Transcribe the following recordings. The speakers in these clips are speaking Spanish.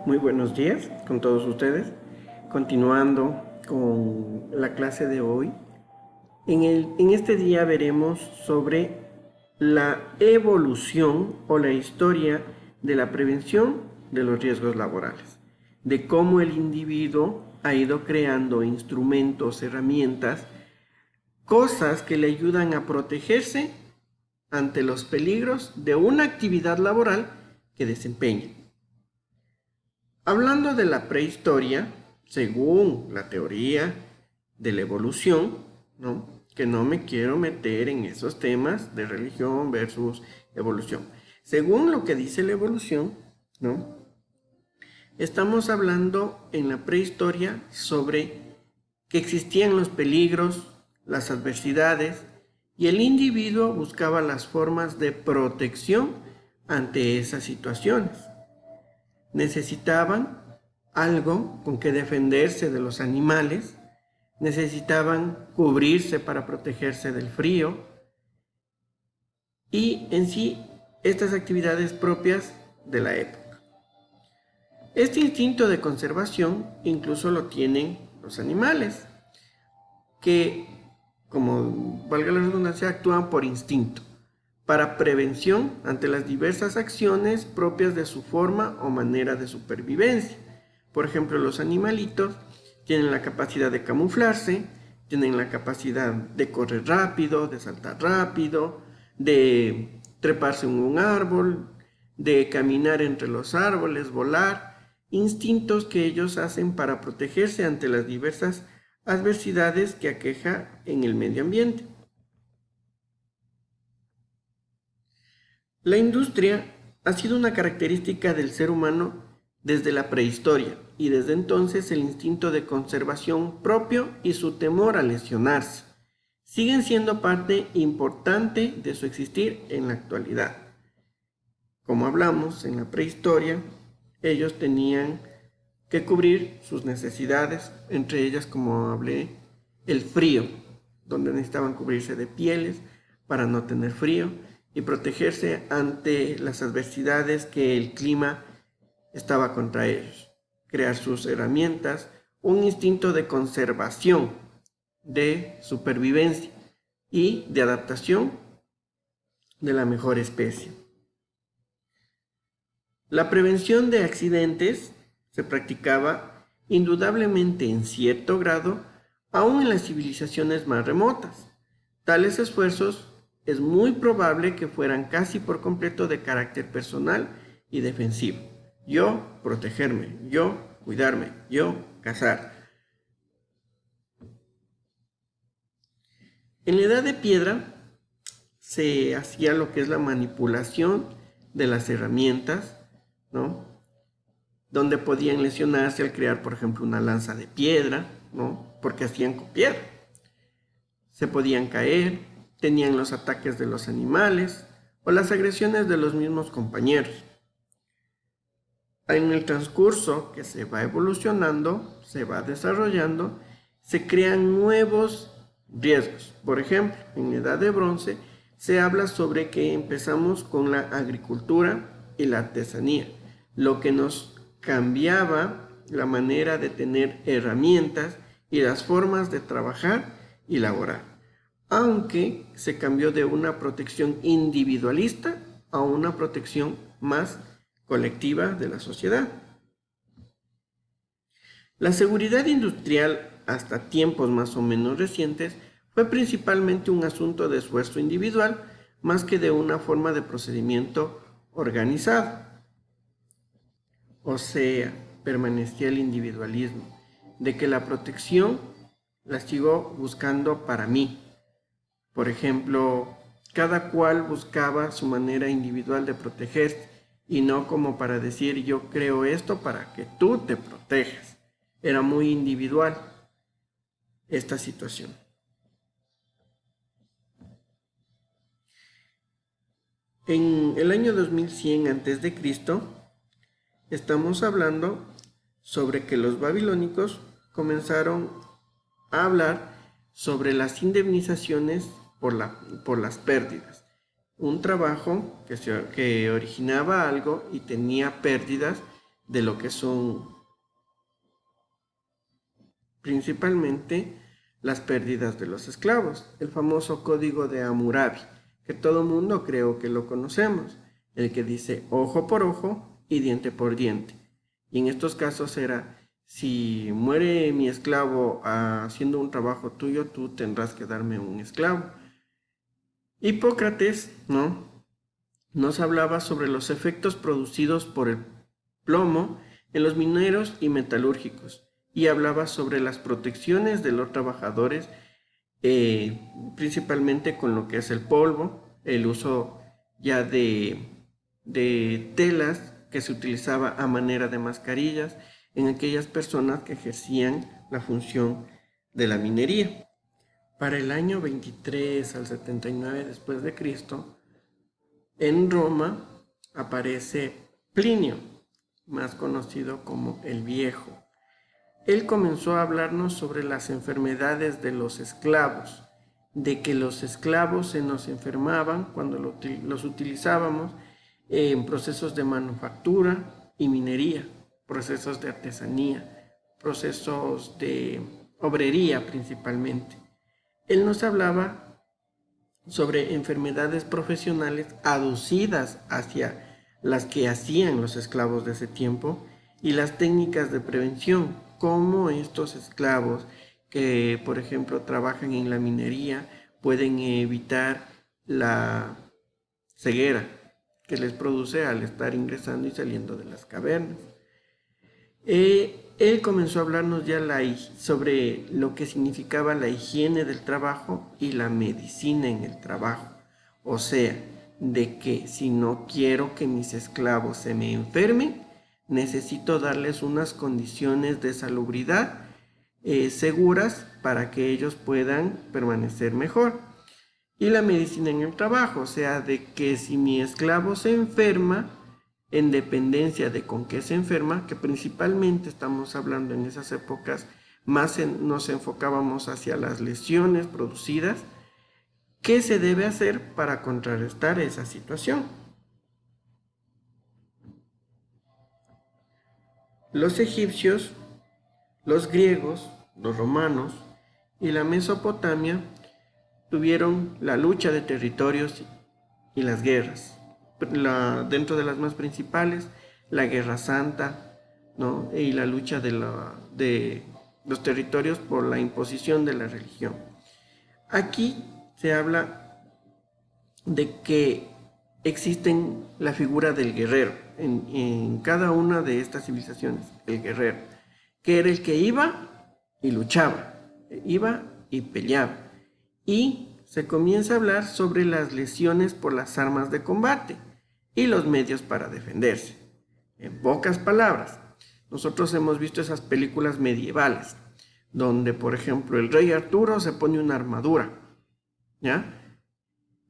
Muy buenos días con todos ustedes. Continuando con la clase de hoy, en este día veremos sobre la evolución o la historia de la prevención de los riesgos laborales, de cómo el individuo ha ido creando instrumentos, herramientas, cosas que le ayudan a protegerse ante los peligros de una actividad laboral que desempeña. Hablando de la prehistoria, según la teoría de la evolución, ¿no? Que no me quiero meter en esos temas de religión versus evolución. Según lo que dice la evolución, ¿no? Estamos hablando en la prehistoria sobre que existían los peligros, las adversidades, y el individuo buscaba las formas de protección ante esas situaciones. Necesitaban algo con que defenderse de los animales, necesitaban cubrirse para protegerse del frío y en sí estas actividades propias de la época. Este instinto de conservación incluso lo tienen los animales, que, como valga la redundancia, actúan por instinto, para prevención ante las diversas acciones propias de su forma o manera de supervivencia. Por ejemplo, los animalitos tienen la capacidad de camuflarse, tienen la capacidad de correr rápido, de saltar rápido, de treparse en un árbol, de caminar entre los árboles, volar, instintos que ellos hacen para protegerse ante las diversas adversidades que aqueja en el medio ambiente. La industria ha sido una característica del ser humano desde la prehistoria y desde entonces el instinto de conservación propio y su temor a lesionarse siguen siendo parte importante de su existir en la actualidad. Como hablamos en la prehistoria, ellos tenían que cubrir sus necesidades, entre ellas, como hablé, el frío, donde necesitaban cubrirse de pieles para no tener frío y protegerse ante las adversidades que el clima estaba contra ellos. Crear sus herramientas, un instinto de conservación, de supervivencia y de adaptación de la mejor especie. La prevención de accidentes se practicaba indudablemente en cierto grado aún en las civilizaciones más remotas. Tales esfuerzos es muy probable que fueran casi por completo de carácter personal y defensivo. Yo protegerme, yo cuidarme, yo cazar. En la Edad de Piedra se hacía lo que es la manipulación de las herramientas, ¿no? Donde podían lesionarse al crear, por ejemplo, una lanza de piedra, ¿no? Porque hacían con piedra. Se podían caer, tenían los ataques de los animales o las agresiones de los mismos compañeros. En el transcurso que se va evolucionando, se va desarrollando, se crean nuevos riesgos. Por ejemplo, en la Edad de Bronce se habla sobre que empezamos con la agricultura y la artesanía, lo que nos cambiaba la manera de tener herramientas y las formas de trabajar y laborar, aunque se cambió de una protección individualista a una protección más colectiva de la sociedad. La seguridad industrial, hasta tiempos más o menos recientes, fue principalmente un asunto de esfuerzo individual más que de una forma de procedimiento organizado. O sea, permanecía el individualismo, de que la protección la sigo buscando para mí. Por ejemplo, cada cual buscaba su manera individual de protegerse y no como para decir yo creo esto para que tú te protejas. Era muy individual esta situación. En el año 2100 a.C., estamos hablando sobre que los babilónicos comenzaron a hablar sobre las indemnizaciones por las pérdidas. Un trabajo que originaba algo y tenía pérdidas, de lo que son principalmente las pérdidas de los esclavos, el famoso código de Hammurabi, que todo mundo creo que lo conocemos, el que dice ojo por ojo y diente por diente. Y en estos casos era, si muere mi esclavo haciendo un trabajo tuyo, tú tendrás que darme un esclavo. Hipócrates, ¿no?, nos hablaba sobre los efectos producidos por el plomo en los mineros y metalúrgicos, y hablaba sobre las protecciones de los trabajadores, principalmente con lo que es el polvo, el uso ya de telas que se utilizaba a manera de mascarillas en aquellas personas que ejercían la función de la minería. Para el año 23 al 79 después de Cristo, en Roma aparece Plinio, más conocido como el Viejo. Él comenzó a hablarnos sobre las enfermedades de los esclavos, de que los esclavos se nos enfermaban cuando los utilizábamos en procesos de manufactura y minería, procesos de artesanía, procesos de obrería principalmente. Él nos hablaba sobre enfermedades profesionales aducidas hacia las que hacían los esclavos de ese tiempo y las técnicas de prevención, como estos esclavos que, por ejemplo, trabajan en la minería, pueden evitar la ceguera que les produce al estar ingresando y saliendo de las cavernas. Él comenzó a hablarnos ya sobre lo que significaba la higiene del trabajo y la medicina en el trabajo. O sea, de que si no quiero que mis esclavos se me enfermen, necesito darles unas condiciones de salubridad seguras para que ellos puedan permanecer mejor. Y la medicina en el trabajo, o sea, de que si mi esclavo se enferma, en dependencia de con qué se enferma, que principalmente estamos hablando en esas épocas, más nos enfocábamos hacia las lesiones producidas, ¿qué se debe hacer para contrarrestar esa situación? Los egipcios, los griegos, los romanos y la Mesopotamia tuvieron la lucha de territorios y las guerras. Dentro de las más principales, la Guerra Santa, ¿no?, y la lucha de los territorios por la imposición de la religión. Aquí se habla de que existen la figura del guerrero en cada una de estas civilizaciones, el guerrero, que era el que iba y luchaba, iba y peleaba. Y se comienza a hablar sobre las lesiones por las armas de combate y los medios para defenderse. En pocas palabras, nosotros hemos visto esas películas medievales, donde, por ejemplo, el rey Arturo se pone una armadura, ¿ya?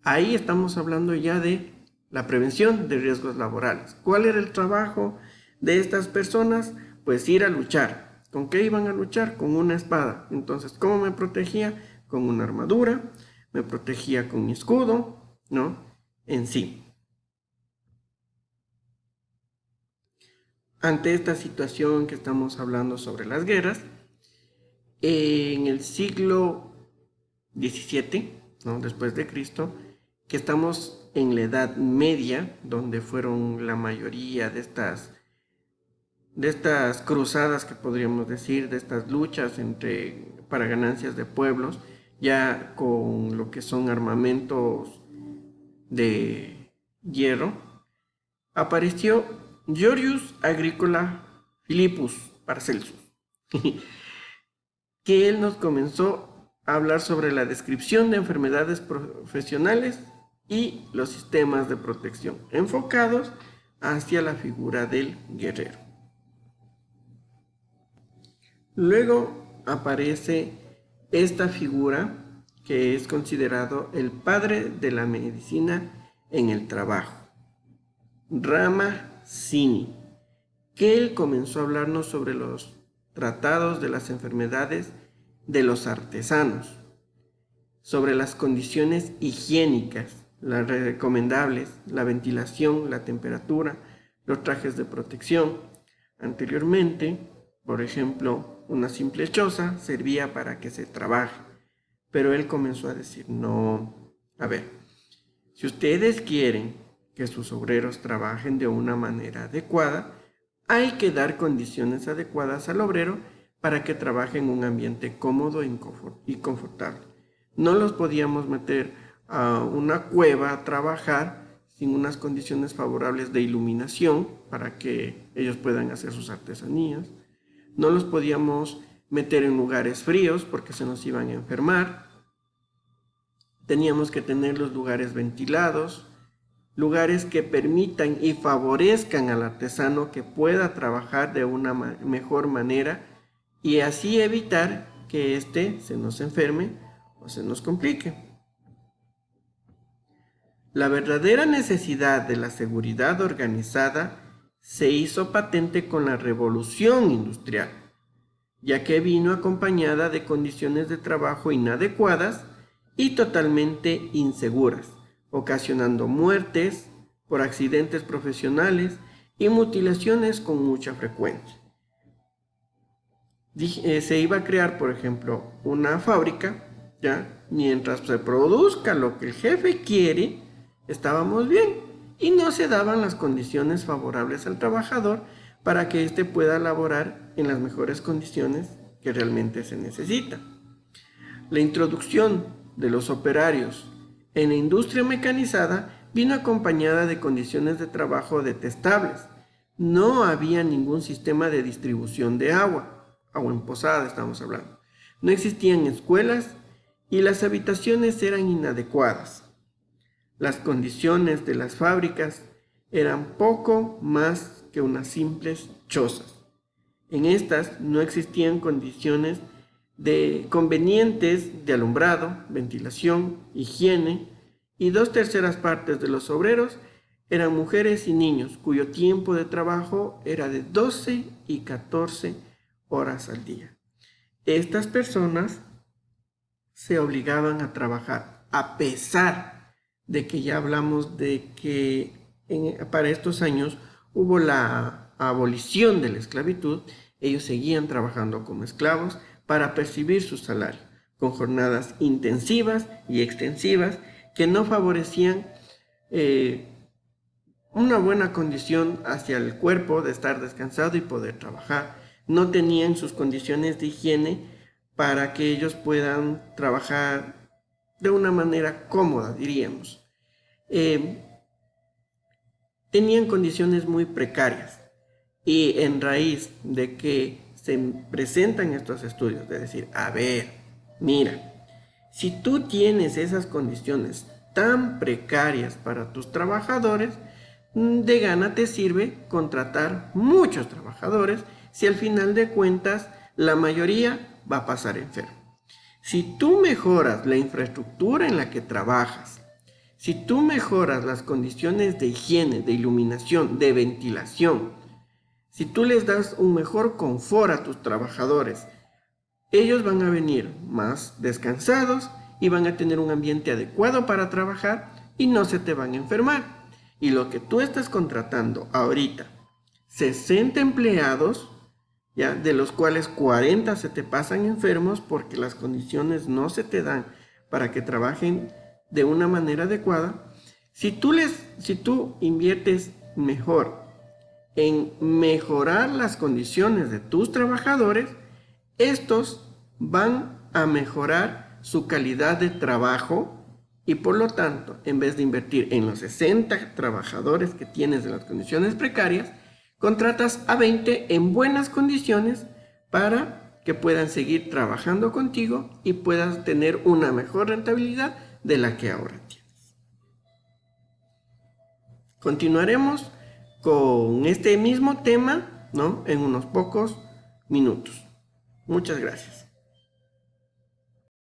Ahí estamos hablando ya de la prevención de riesgos laborales. ¿Cuál era el trabajo de estas personas? Pues ir a luchar. ¿Con qué iban a luchar? Con una espada. Entonces, ¿cómo me protegía? Con una armadura, me protegía con mi escudo, ¿no? En sí. Ante esta situación que estamos hablando sobre las guerras, en el siglo XVII, ¿no?, después de Cristo, que estamos en la Edad Media, donde fueron la mayoría de estas cruzadas que podríamos decir, de estas luchas para ganancias de pueblos, ya con lo que son armamentos de hierro, apareció Georgius Agricola Philippus Paracelsus, que él nos comenzó a hablar sobre la descripción de enfermedades profesionales y los sistemas de protección, enfocados hacia la figura del guerrero. Luego aparece esta figura que es considerado el padre de la medicina en el trabajo, Ramazzini, que él comenzó a hablarnos sobre los tratados de las enfermedades de los artesanos, sobre las condiciones higiénicas, las recomendables, la ventilación, la temperatura, los trajes de protección, Anteriormente, por ejemplo, una simple choza servía para que se trabaje, pero él comenzó a decir, no, a ver, si ustedes quieren que sus obreros trabajen de una manera adecuada, hay que dar condiciones adecuadas al obrero para que trabaje en un ambiente cómodo y confortable. No los podíamos meter a una cueva a trabajar sin unas condiciones favorables de iluminación para que ellos puedan hacer sus artesanías. No los podíamos meter en lugares fríos porque se nos iban a enfermar. Teníamos que tener los lugares ventilados, lugares que permitan y favorezcan al artesano que pueda trabajar de una mejor manera y así evitar que éste se nos enferme o se nos complique. La verdadera necesidad de la seguridad organizada se hizo patente con la revolución industrial, ya que vino acompañada de condiciones de trabajo inadecuadas y totalmente inseguras, ocasionando muertes por accidentes profesionales y mutilaciones con mucha frecuencia. Se iba a crear, por ejemplo, una fábrica, ¿ya? Mientras se produzca lo que el jefe quiere, estábamos bien y no se daban las condiciones favorables al trabajador para que éste pueda laborar en las mejores condiciones que realmente se necesita. La introducción de los operarios en la industria mecanizada vino acompañada de condiciones de trabajo detestables. No había ningún sistema de distribución de agua en posada estamos hablando. No existían escuelas y las habitaciones eran inadecuadas. Las condiciones de las fábricas eran poco más que unas simples chozas. En estas no existían condiciones convenientes de alumbrado, ventilación, higiene, y 2/3 partes de los obreros eran mujeres y niños cuyo tiempo de trabajo era de 12 y 14 horas al día. Estas personas se obligaban a trabajar a pesar de que ya hablamos de que para estos años hubo la abolición de la esclavitud. Ellos seguían trabajando como esclavos para percibir su salario, con jornadas intensivas y extensivas que no favorecían una buena condición hacia el cuerpo de estar descansado y poder trabajar. No tenían sus condiciones de higiene para que ellos puedan trabajar de una manera cómoda, diríamos. Tenían condiciones muy precarias y en raíz de que se presentan estos estudios, de decir, a ver, mira, si tú tienes esas condiciones tan precarias para tus trabajadores, de gana te sirve contratar muchos trabajadores si al final de cuentas la mayoría va a pasar enfermo. Si tú mejoras la infraestructura en la que trabajas, si tú mejoras las condiciones de higiene, de iluminación, de ventilación, si tú les das un mejor confort a tus trabajadores, ellos van a venir más descansados y van a tener un ambiente adecuado para trabajar y no se te van a enfermar. Y lo que tú estás contratando ahorita, 60 empleados, ¿ya? De los cuales 40 se te pasan enfermos porque las condiciones no se te dan para que trabajen de una manera adecuada. Si tú inviertes mejor en mejorar las condiciones de tus trabajadores, estos van a mejorar su calidad de trabajo y por lo tanto, en vez de invertir en los 60 trabajadores que tienes de las condiciones precarias, contratas a 20 en buenas condiciones para que puedan seguir trabajando contigo y puedas tener una mejor rentabilidad de la que ahora tienes. Continuaremos con este mismo tema, ¿no? En unos pocos minutos. Muchas gracias.